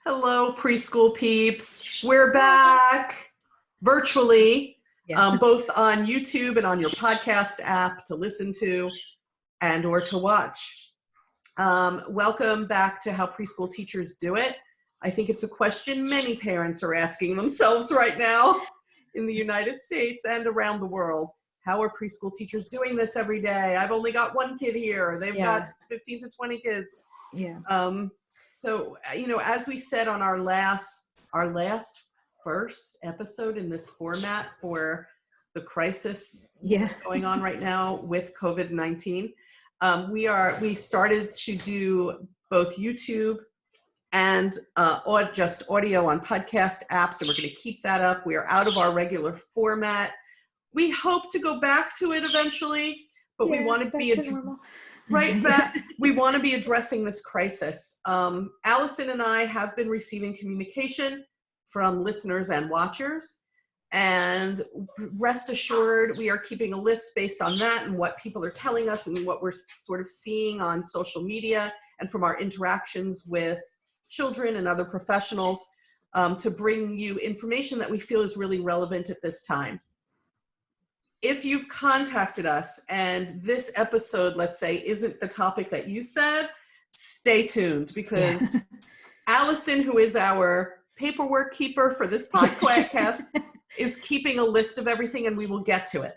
Hello, preschool peeps. We're back virtually, both on YouTube and on your podcast app to listen to and or to watch. Welcome back to How Preschool Teachers Do It. I think it's a question many parents are asking themselves right now in the United States and around the world. How are preschool teachers doing this every day? I've only got one kid here. They've got 15 to 20 kids. Yeah. So, as we said on our first episode in this format for the crisis that's going on right now with COVID-19, we started to do both YouTube and just audio on podcast apps, and we're going to keep that up. We are out of our regular format. We hope to go back to it eventually, but we want to be normal. Right back. We want to be addressing this crisis. Alison and I have been receiving communication from listeners and watchers, and rest assured we are keeping a list based on that and what people are telling us and what we're sort of seeing on social media and from our interactions with children and other professionals to bring you information that we feel is really relevant at this time. If you've contacted us and this episode, let's say, isn't the topic that you said, stay tuned, because Alison, who is our paperwork keeper for this podcast, is keeping a list of everything, and we will get to it.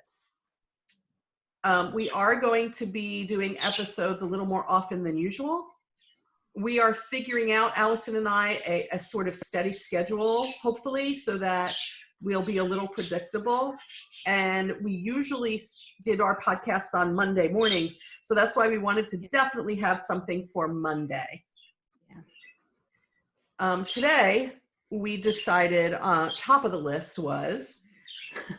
We are going to be doing episodes a little more often than usual. We are figuring out, Alison and I, a sort of steady schedule, hopefully, so that we'll be a little predictable. And we usually did our podcasts on Monday mornings. So that's why we wanted to definitely have something for Monday. Yeah. Today, we decided top of the list was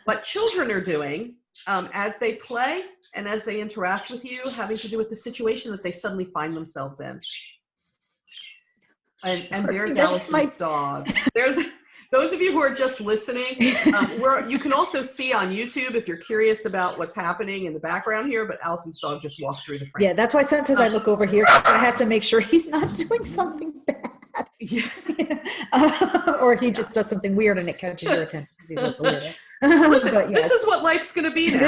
what children are doing as they play and as they interact with you, having to do with the situation that they suddenly find themselves in. And there's Alison's dog. Those of you who are just listening, you can also see on YouTube if you're curious about what's happening in the background here, but Alison's dog just walked through the frame. Yeah, that's why sometimes I look over here. I had to make sure he's not doing something bad. Yeah. Or he just does something weird and it catches your attention because he's like weird. Listen, this is what life's going to be now.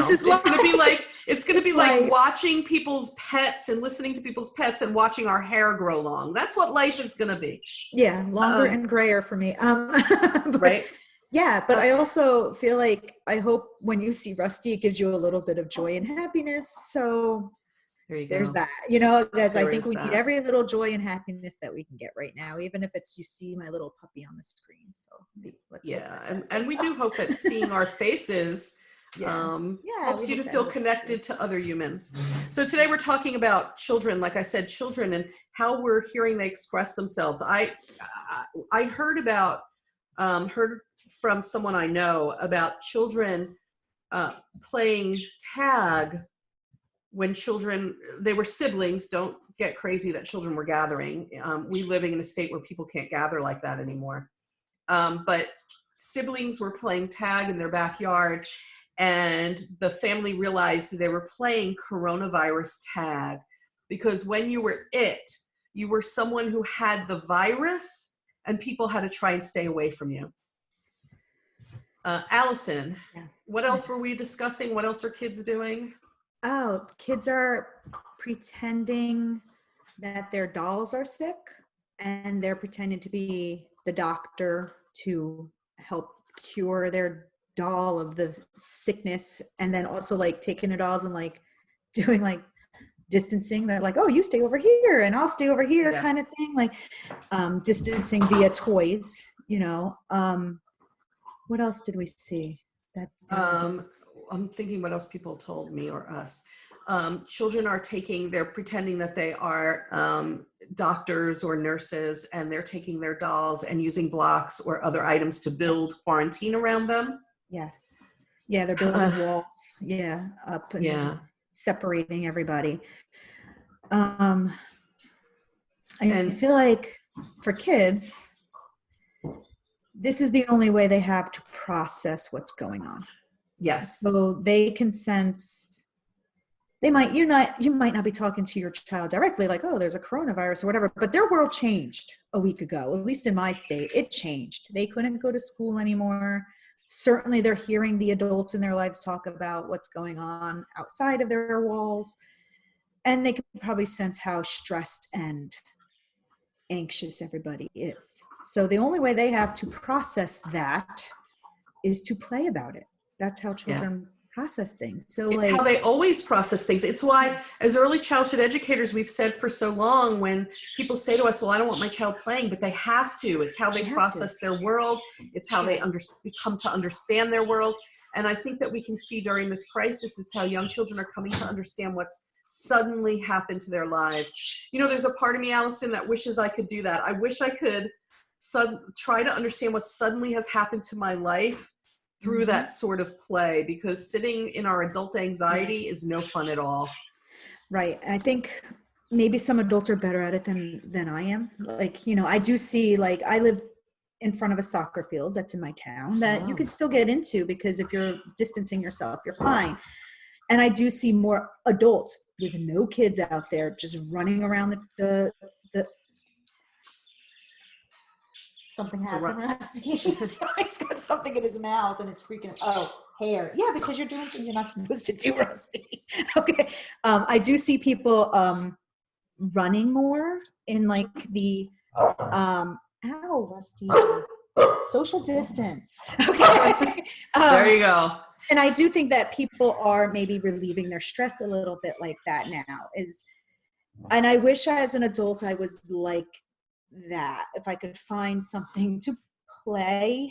It's going to be like watching people's pets and listening to people's pets and watching our hair grow long. That's what life is going to be. Yeah, longer and grayer for me. Right? Yeah, but I also feel like I hope when you see Rusty, it gives you a little bit of joy and happiness. So there's that, guys. I think we need every little joy and happiness that we can get right now, even if it's you see my little puppy on the screen. So let's and we do hope that seeing our faces helps you to feel connected to other humans. So today we're talking about children, like I said, children and how we're hearing they express themselves. I heard from someone I know about children playing tag when they were siblings. Don't get crazy that children were gathering. We living in a state where people can't gather like that anymore. But siblings were playing tag in their backyard, and the family realized they were playing coronavirus tag because when you were you were someone who had the virus and people had to try and stay away from you. Alison, what else were we discussing? What else are kids doing? Oh, kids are pretending that their dolls are sick, and they're pretending to be the doctor to help cure their doll of the sickness, and then also like taking their dolls and like doing like distancing. They're like, oh, you stay over here and I'll stay over here, kind of thing, like distancing via toys. What else did we see? I'm thinking what else people told me or us. Children they're pretending that they are doctors or nurses, and they're taking their dolls and using blocks or other items to build quarantine around them. Yes. Yeah, they're building walls. Yeah, up and separating everybody. I feel like for kids, this is the only way they have to process what's going on. Yes. So they can sense, you might not be talking to your child directly, like, oh, there's a coronavirus or whatever, but their world changed a week ago, at least in my state. It changed. They couldn't go to school anymore. Certainly they're hearing the adults in their lives talk about what's going on outside of their walls. And they can probably sense how stressed and anxious everybody is. So the only way they have to process that is to play about it. That's how children process things. So it's how they always process things. It's why, as early childhood educators, we've said for so long, when people say to us, well, I don't want my child playing, but they have to. It's how they process their world. It's how they come to understand their world. And I think that we can see during this crisis, it's how young children are coming to understand what's suddenly happened to their lives. You know, there's a part of me, Alison, that wishes I could do that. I wish I could try to understand what suddenly has happened to my life through that sort of play, because sitting in our adult anxiety is no fun at all. Right. And I think maybe some adults are better at it than I am. Like, you know, I do see, like, I live in front of a soccer field that's in my town that you can still get into, because if you're distancing yourself, you're fine. And I do see more adults with no kids out there just running around the something happened, Rusty. So he's got something in his mouth and it's freaking, hair. Yeah, because you're doing things you're not supposed to do, Rusty. Okay. I do see people running more in like the Rusty, social distance. Okay. There you go. And I do think that people are maybe relieving their stress a little bit like that now. And I wish as an adult I was like that. If I could find something to play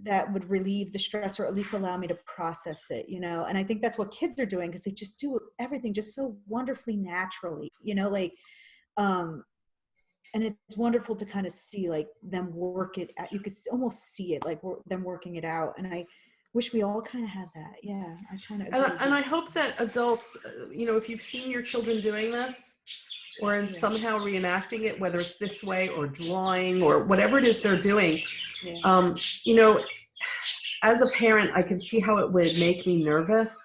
that would relieve the stress, or at least allow me to process it, you know. And I think that's what kids are doing, because they just do everything just so wonderfully naturally, you know, like and it's wonderful to kind of see like them work it out. You could almost see it, like them working it out. And I wish we all kind of had that. Yeah, I kind of agree. And I hope that adults, you know, if you've seen your children doing this, or in somehow reenacting it, whether it's this way or drawing or whatever it is they're doing, you know, as a parent, I can see how it would make me nervous,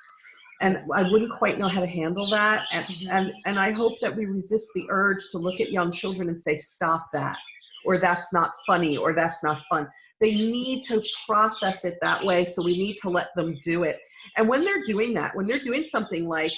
and I wouldn't quite know how to handle that. And I hope that we resist the urge to look at young children and say, stop that, or that's not funny, or that's not fun. They need to process it that way, so we need to let them do it. And when they're doing that, when they're doing something like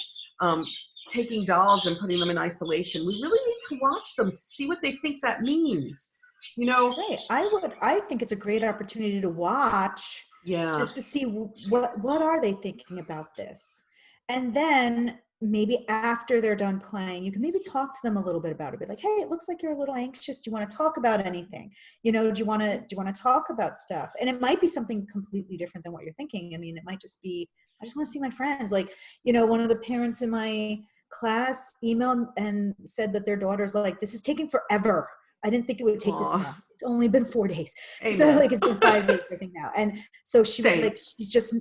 taking dolls and putting them in isolation, we really need to watch them to see what they think that means. You know, I think it's a great opportunity to watch, just to see what are they thinking about this. And then maybe after they're done playing, you can maybe talk to them a little bit about it. Be like, hey, it looks like you're a little anxious. Do you want to talk about anything? You know, do you want to talk about stuff? And it might be something completely different than what you're thinking. I mean, it might just be, I just want to see my friends. Like, you know, one of the parents in my class emailed and said that their daughter's like, this is taking forever. I didn't think it would take this long. It's only been 4 days. Amen. So like it's been 5 days, I think now. And so she was like,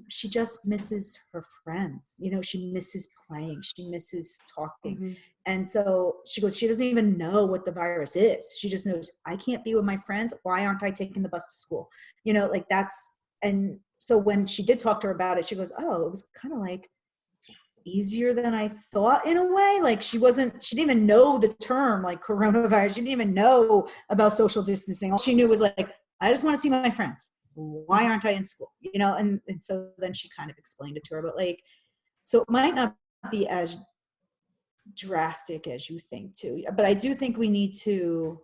she just misses her friends. You know, she misses playing. She misses talking. And so she goes, she doesn't even know what the virus is. She just knows, I can't be with my friends. Why aren't I taking the bus to school? You know, like that's, and so when she did talk to her about it, she goes, oh, it was kind of like easier than I thought in a way. Like she didn't even know the term like coronavirus. She didn't even know about social distancing. All she knew was like, I just want to see my friends. Why aren't I in school? You know? And so then she kind of explained it to her, but like, so it might not be as drastic as you think too, but I do think we need to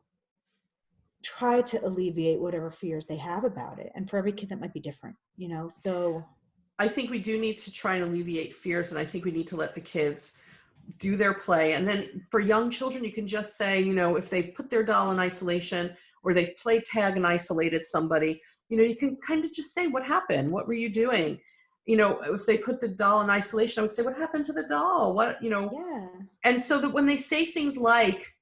try to alleviate whatever fears they have about it. And for every kid that might be different, you know? So I think we do need to try and alleviate fears, and I think we need to let the kids do their play. And then for young children, you can just say, you know, if they've put their doll in isolation or they've played tag and isolated somebody, you know, you can kind of just say, what happened? What were you doing? You know, if they put the doll in isolation, I would say, what happened to the doll? What, you know? Yeah. And so that when they say things like,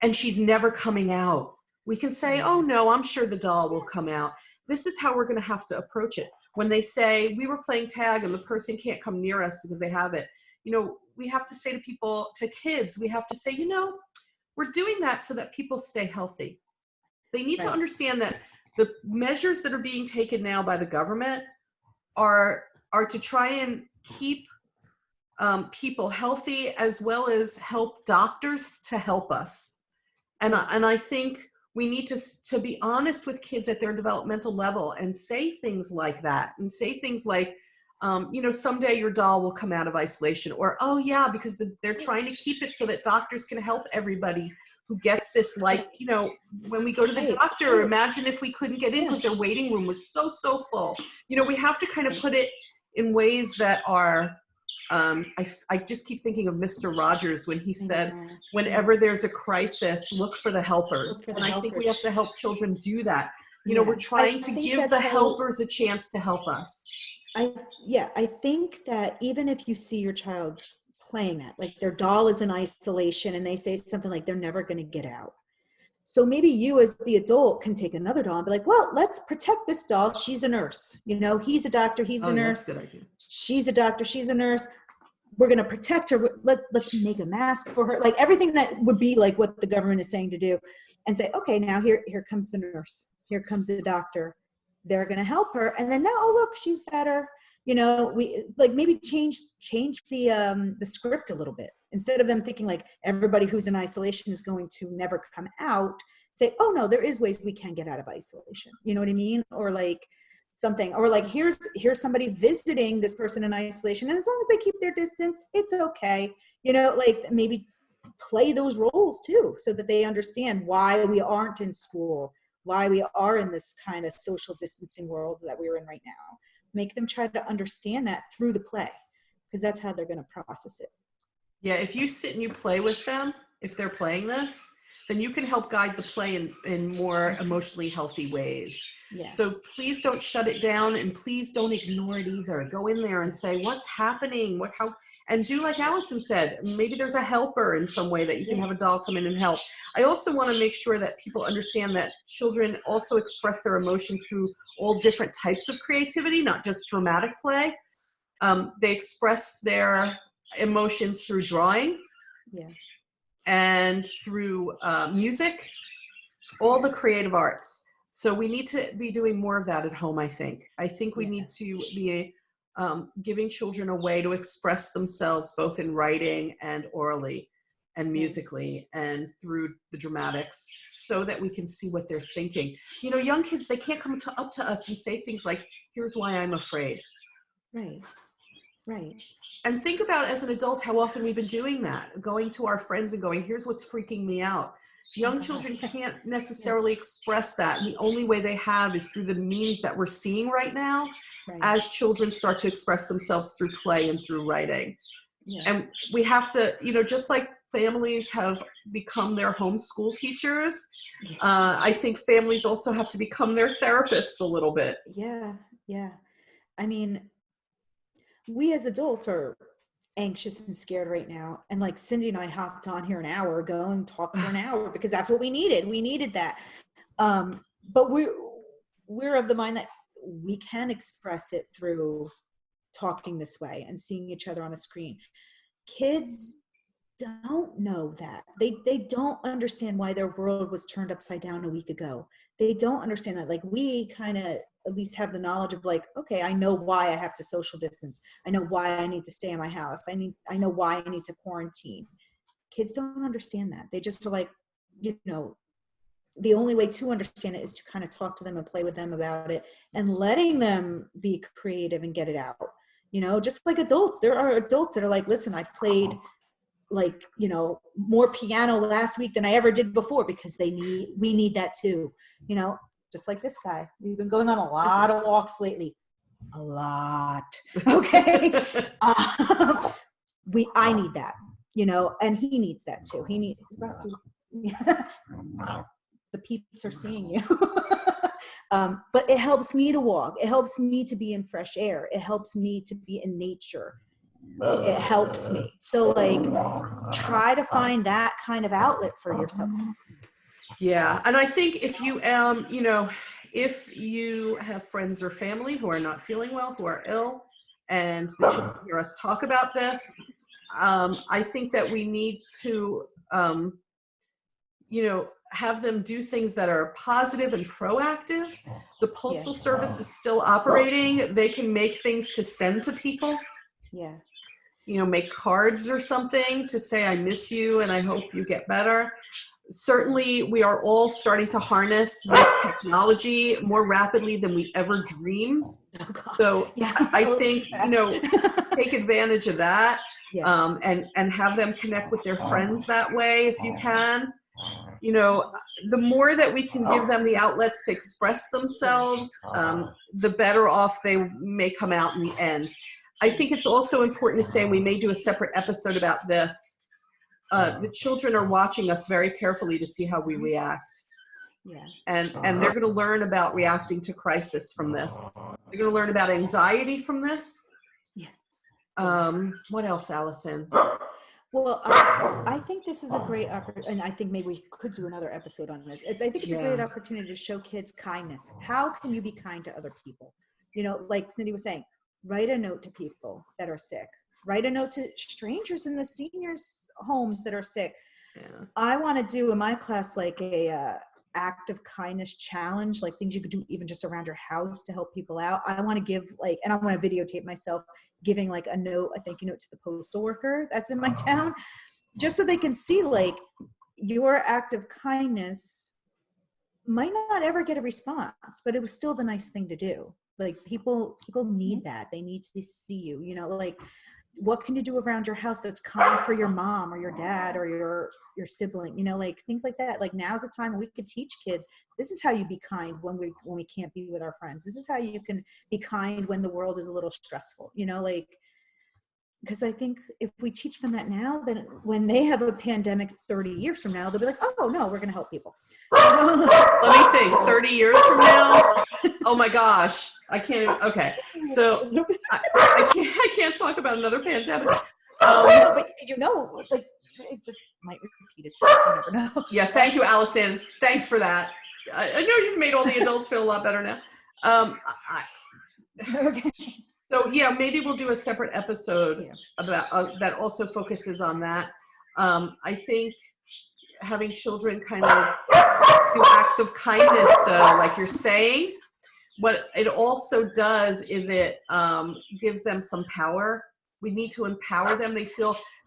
and she's never coming out, we can say, oh no, I'm sure the doll will come out. This is how we're going to have to approach it. When they say, we were playing tag and the person can't come near us because they have it, you know, we have to say to people, to kids, we have to say, you know, we're doing that so that people stay healthy. They need to understand that the measures that are being taken now by the government are to try and keep people healthy, as well as help doctors to help us. And I think we need to be honest with kids at their developmental level and say things like that, and say things like, someday your doll will come out of isolation, or, oh yeah, because they're trying to keep it so that doctors can help everybody who gets this, like, when we go to the doctor, imagine if we couldn't get in because their waiting room was so full. We have to kind of put it in ways that are, I just keep thinking of Mr. Rogers when he said, whenever there's a crisis, look for the helpers. And I think we have to help children do that. We're trying to give the helpers a chance to help us. I think that even if you see your child playing that, like their doll is in isolation and they say something like they're never going to get out. So maybe you as the adult can take another doll and be like, well, let's protect this doll. She's a nurse. He's a doctor. He's a nurse. That's a good idea. She's a doctor. She's a nurse. We're going to protect her. Let's make a mask for her. Like everything that would be like what the government is saying to do, and say, okay, now here comes the nurse. Here comes the doctor. They're going to help her. And then now, oh, look, she's better. We like maybe change the script a little bit. Instead of them thinking like everybody who's in isolation is going to never come out, say, oh no, there is ways we can get out of isolation. You know what I mean? Or like something, or like here's somebody visiting this person in isolation, and as long as they keep their distance, it's okay. Like maybe play those roles too, so that they understand why we aren't in school, why we are in this kind of social distancing world that we're in right now. Make them try to understand that through the play, because that's how they're going to process it. Yeah, if you sit and you play with them, if they're playing this, then you can help guide the play in more emotionally healthy ways. Yeah. So please don't shut it down, and please don't ignore it either. Go in there and say, what's happening? And do like Alison said, maybe there's a helper in some way that you can have a doll come in and help. I also want to make sure that people understand that children also express their emotions through all different types of creativity, not just dramatic play. They express their emotions through drawing, and through music, all the creative arts. So we need to be doing more of that at home, I think. I think we need to be giving children a way to express themselves both in writing and orally and musically and through the dramatics, so that we can see what they're thinking. Young kids, they can't come up to us and say things like, here's why I'm afraid. Right. And think about, as an adult, how often we've been doing that, going to our friends and going, here's what's freaking me out. Young children can't necessarily express that. And the only way they have is through the means that we're seeing right now, as children start to express themselves through play and through writing. And we have to, just like families have become their homeschool teachers, I think families also have to become their therapists a little bit. Yeah. I mean, we as adults are anxious and scared right now. And like Cindy and I hopped on here an hour ago and talked for an hour because that's what we needed. We needed that. But we're of the mind that we can express it through talking this way and seeing each other on a screen. Kids don't know that. They don't understand why their world was turned upside down a week ago. They don't understand that. Like, we kind of at least have the knowledge of like, okay, I know why I have to social distance. I know why I need to stay in my house. I know why I need to quarantine. Kids don't understand that. They just are like, the only way to understand it is to kind of talk to them and play with them about it and letting them be creative and get it out. Just like adults, there are adults that are like, listen, I played like, more piano last week than I ever did before because we need that too. Just like this guy. We've been going on a lot of walks lately. A lot. Okay. I need that, and he needs that too. He needs the peeps are seeing you. But it helps me to walk. It helps me to be in fresh air. It helps me to be in nature. It helps me. So like, try to find that kind of outlet for yourself. Yeah. And I think if you, if you have friends or family who are not feeling well, who are ill, and they should hear us talk about this, I think that we need to, have them do things that are positive and proactive. The Postal Service is still operating. They can make things to send to people. Yeah. Make cards or something to say, I miss you and I hope you get better. certainly we are all starting to harness this technology more rapidly than we ever dreamed. Oh, God. So Yeah, I think, take advantage of that. Yeah. And have them connect with their friends that way if you can. The more that we can give them the outlets to express themselves, the better off they may come out in the end. I think it's also important to say, and we may do a separate episode about this, the children are watching us very carefully to see how we react. Yeah. And they're going to learn about reacting to crisis from this. They're going to learn about anxiety from this. Yeah. What else, Allison? Well, I think this is a great opportunity, and I think maybe we could do another episode on this. I think it's a great opportunity to show kids kindness. How can you be kind to other people? Like Cindy was saying, write a note to people that are sick. Write a note to strangers in the seniors' homes that are sick. Yeah. I want to do in my class like a act of kindness challenge, like things you could do even just around your house to help people out. I want to give and I want to videotape myself giving like a thank you note to the postal worker that's in my town, just so they can see like your act of kindness might not ever get a response, but it was still the nice thing to do. Like people need that. They need to see you, like what can you do around your house that's kind for your mom or your dad or your sibling, like things like that. Like now's the time we could teach kids, this is how you be kind when we can't be with our friends. This is how you can be kind when the world is a little stressful, because I think if we teach them that now, then when they have a pandemic 30 years from now, they'll be like, oh no, we're going to help people. Let me think, 30 years from now? Oh my gosh. I can't. Okay. So I can't talk about another pandemic. But it just might repeat itself. You never know. Yeah. Thank you, Allison. Thanks for that. I know you've made all the adults feel a lot better now. Okay. So yeah, maybe we'll do a separate episode about that also focuses on that. I think having children kind of do acts of kindness, though, like you're saying, what it also does is it gives them some power. We need to empower them.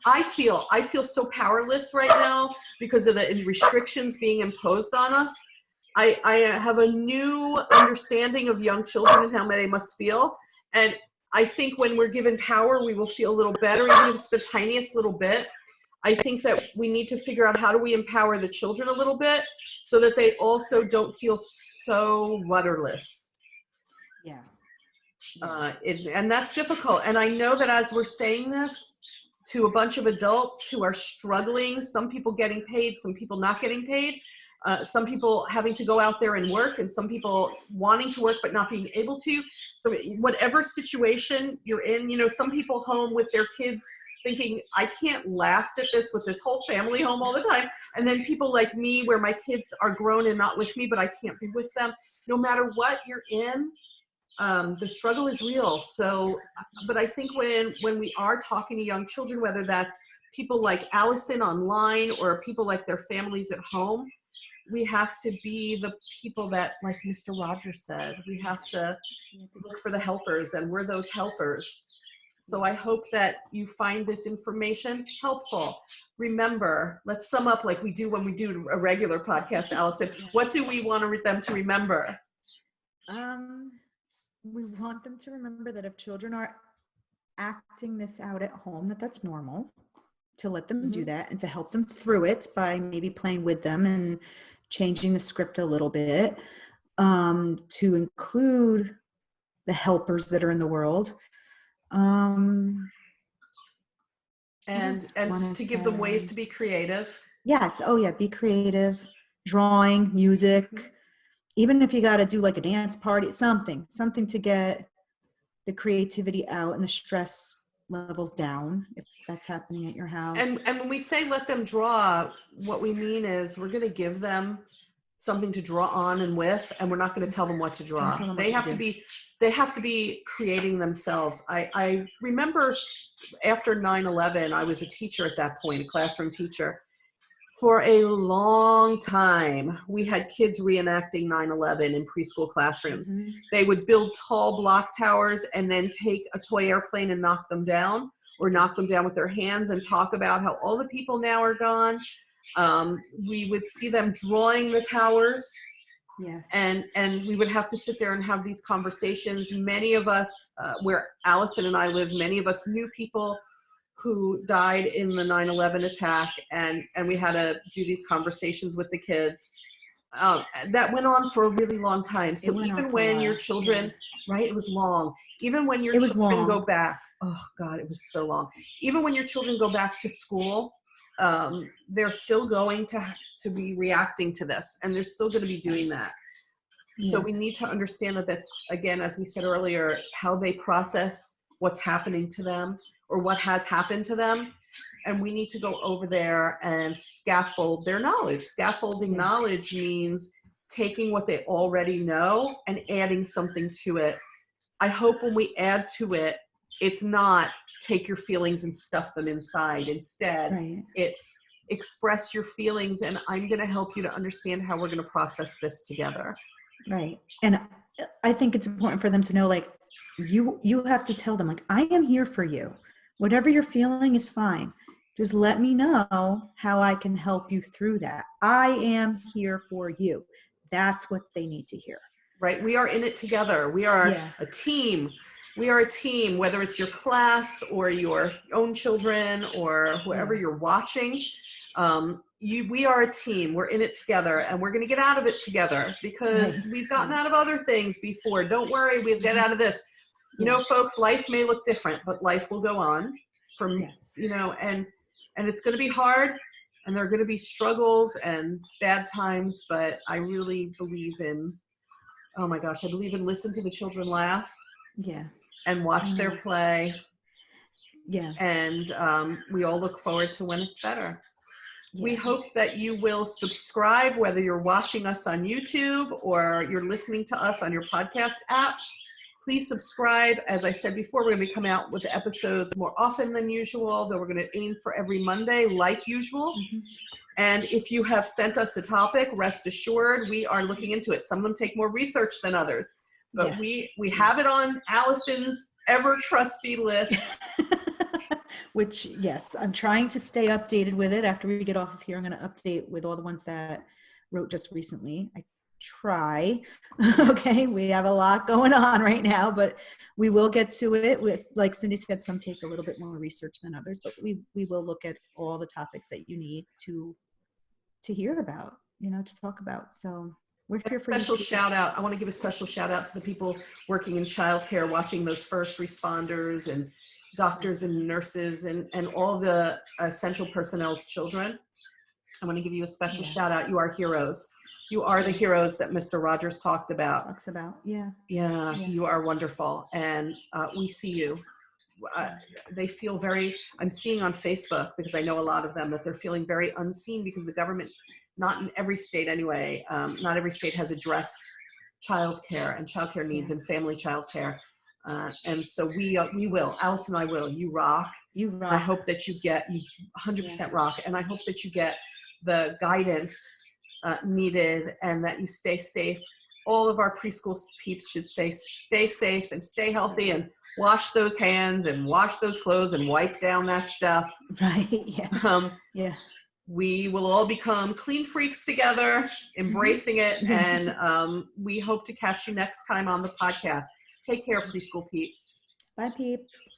I feel so powerless right now because of the restrictions being imposed on us. I have a new understanding of young children and how they must feel. And I think when we're given power, we will feel a little better, even if it's the tiniest little bit. I think that we need to figure out how do we empower the children a little bit so that they also don't feel so rudderless. Yeah. And that's difficult. And I know that as we're saying this to a bunch of adults who are struggling, some people getting paid, some people not getting paid, some people having to go out there and work, and some people wanting to work but not being able to. So whatever situation you're in, some people home with their kids thinking, I can't last at this with this whole family home all the time. And then people like me where my kids are grown and not with me, but I can't be with them. No matter what you're in, the struggle is real. So, but I think when we are talking to young children, whether that's people like Alison online or people like their families at home, we have to be the people that, like Mr. Rogers said, we have to look for the helpers, and we're those helpers. So I hope that you find this information helpful. Remember, let's sum up like we do when we do a regular podcast, Alison. What do we want them to remember? We want them to remember that if children are acting this out at home, that's normal, to let them do that and to help them through it by maybe playing with them and changing the script a little bit, to include the helpers that are in the world. And to give them ways to be creative. Yes. Oh yeah. Be creative, drawing, music, even if you got to do like a dance party, something to get the creativity out and the stress levels down, if that's happening at your house. And when we say let them draw, what we mean is we're going to give them something to draw on and with, and we're not going to tell them what to draw. They have to be creating themselves. I remember after 9/11, I was a teacher at that point, a classroom teacher. For a long time, we had kids reenacting 9/11 in preschool classrooms. They would build tall block towers and then take a toy airplane and knock them down, or knock them down with their hands and talk about how all the people now are gone. We would see them drawing the towers. Yes. And we would have to sit there and have these conversations. Many of us, where Alison and I live, many of us knew people who died in the 9/11 attack, and we had to do these conversations with the kids. That went on for a really long time. So even when your children, right, it was long. Even when your children go back, oh God, it was so long. Even when your children go back to school, they're still going to be reacting to this, and they're still going to be doing that. So we need to understand that that's, again, as we said earlier, how they process what's happening to them or what has happened to them. And we need to go over there and scaffold their knowledge. Scaffolding knowledge means taking what they already know and adding something to it. I hope when we add to it, it's not take your feelings and stuff them inside. Instead, it's express your feelings, and I'm going to help you to understand how we're going to process this together. Right. And I think it's important for them to know, like, you have to tell them, like, I am here for you. Whatever you're feeling is fine. Just let me know how I can help you through that. I am here for you. That's what they need to hear. Right. We are in it together. We are a team. We are a team, whether it's your class or your own children or whoever you're watching. We are a team. We're in it together, and we're going to get out of it together, because we've gotten out of other things before. Don't worry, we'll get out of this. You know, folks, life may look different, but life will go on from, and it's going to be hard, and there are going to be struggles and bad times, but I really believe in, oh my gosh, I believe in listen to the children laugh. Yeah. And watch their play. Yeah. And we all look forward to when it's better. Yeah. We hope that you will subscribe, whether you're watching us on YouTube or you're listening to us on your podcast app. Please subscribe. As I said before, we're going to be coming out with episodes more often than usual, though we're going to aim for every Monday like usual. Mm-hmm. And if you have sent us a topic, rest assured, we are looking into it. Some of them take more research than others. But we have it on Alison's ever trusty list. Which, yes, I'm trying to stay updated with it. After we get off of here, I'm going to update with all the ones that wrote just recently. I try. Okay, we have a lot going on right now, but we will get to it. Like Cindy said, some take a little bit more research than others, but we will look at all the topics that you need to hear about, to talk about. So we're here for special shout out. I want to give a special shout out to the people working in childcare, watching those first responders and doctors and nurses and all the essential personnel's children. I want to give you a special shout out. You are heroes. You are the heroes that Mr. Rogers talked about. Talks about, yeah. You are wonderful. And we see you. They feel I'm seeing on Facebook, because I know a lot of them, that they're feeling very unseen because the government, not in every state anyway, not every state has addressed childcare and childcare needs and family childcare. And so we will. Alison and I will. You rock. You rock. I hope that you 100% rock. And I hope that you get the guidance needed and that you stay safe. All of our preschool peeps should say, stay safe and stay healthy and wash those hands and wash those clothes and wipe down that stuff. Right. Yeah. We will all become clean freaks together, embracing it. And we hope to catch you next time on the podcast. Take care, preschool peeps. Bye, peeps.